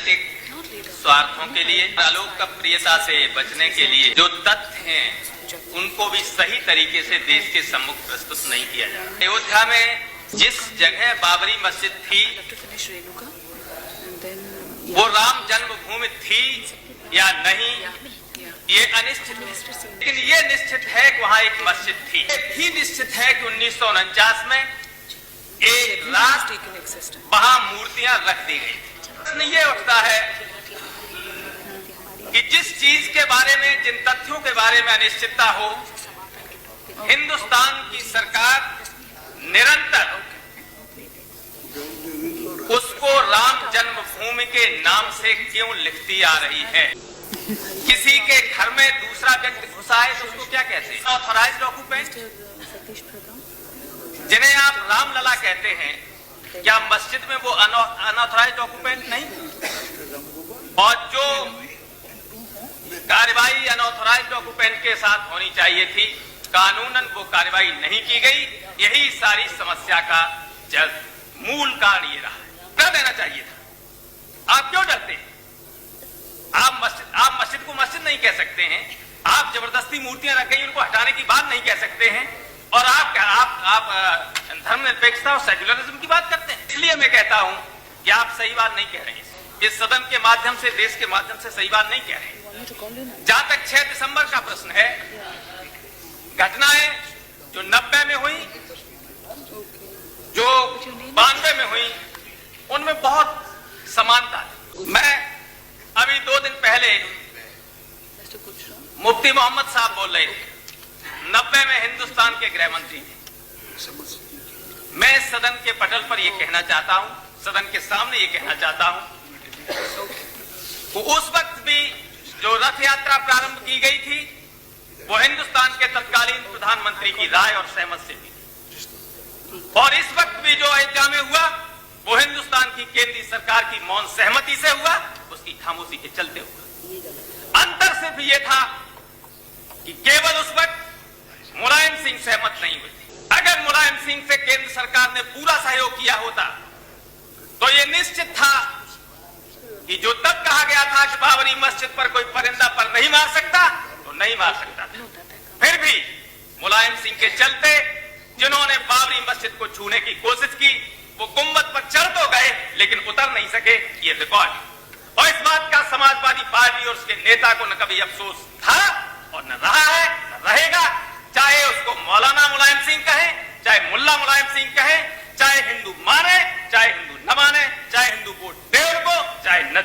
राजनीतिक स्वार्थों के लिए, अलोकप्रियता से बचने के लिए जो तथ्य हैं उनको भी सही तरीके से देश के सम्मुख प्रस्तुत नहीं किया जा रहा। अयोध्या में जिस जगह बाबरी मस्जिद थी वो राम जन्मभूमि थी या नहीं, ये अनिश्चित है। लेकिन ये निश्चित है कि वहां एक मस्जिद थी। ये भी निश्चित है कि 1949 में एक रात वहां मूर्तियां रख दी गई। प्रश्न ये उठता है कि जिस चीज के बारे में, जिन तथ्यों के बारे में अनिश्चितता हो, हिंदुस्तान की सरकार निरंतर उसको राम जन्मभूमि के नाम से क्यों लिखती आ रही है? किसी के घर में दूसरा व्यक्ति घुसा है तो उसको क्या कहते हैं? ऑथराइज्ड ऑक्यूपेंट, जिन्हें आप रामलला कहते हैं, क्या मस्जिद में वो अनऑथराइज्ड ऑक्यूपेंट नहीं? और जो कार्रवाई अनऑथराइज्ड ऑक्यूपेंट के साथ होनी चाहिए थी, कानूनन वो कार्रवाई नहीं की गई। यही सारी समस्या का मूल कारण ये रहा है। कर देना चाहिए था। आप क्यों डरते हैं? आप मस्जिद को मस्जिद नहीं कह सकते हैं। आप जबरदस्ती मूर्तियां रख गई उनको हटाने की बात नहीं कह सकते हैं। और आप धर्मनिरपेक्षता और सेक्युलरिज्म की बात करते हैं। इसलिए मैं कहता हूं कि आप सही बात नहीं कह रहे हैं। इस सदन के माध्यम से, देश के माध्यम से सही बात नहीं कह रहे हैं। जहां तक 6 दिसंबर का प्रश्न है, घटनाएं जो 90 में हुई, जो 92 में हुई, उनमें बहुत समानता है। मैं अभी 2 दिन पहले मुफ्ती मोहम्मद साहब बोल रहे थे, 90 में हिंदुस्तान के गृह मंत्री थे। मैं सदन के पटल पर यह कहना चाहता हूं, सदन के सामने ये कहना चाहता हूं, वो उस वक्त भी जो रथ यात्रा प्रारंभ की गई थी वो हिंदुस्तान के तत्कालीन प्रधानमंत्री की राय और सहमत से थी। और इस वक्त भी जो अयोध्या में हुआ वो हिंदुस्तान की केंद्रीय सरकार की मौन सहमति से हुआ, उसकी खामोशी के चलते हुआ। अंतर सिर्फ ये था कि केवल उस वक्त मुलायम सिंह सहमत नहीं हुए थे। अगर मुलायम सिंह से केंद्र सरकार ने पूरा सहयोग किया होता तो ये निश्चित था कि जो तब कहा गया था कि बाबरी मस्जिद पर कोई परिंदा पर नहीं मार सकता, तो नहीं मार सकता था। फिर भी मुलायम सिंह के चलते जिन्होंने बाबरी मस्जिद को छूने की कोशिश की, वो गुंबद पर चढ़ तो गए लेकिन उतर नहीं सके। ये रिकॉर्ड है। और इस बात का समाजवादी पार्टी और उसके नेता को न कभी अफसोस था और न रहा है, न रहेगा। चाहे उसको मौलाना मुलायम सिंह कहें, चाहे मुल्ला मुलायम सिंह कहें, चाहे हिंदू माने, चाहे हिंदू न माने, चाहे हिंदू वोट दे उनको, चाहे न दे।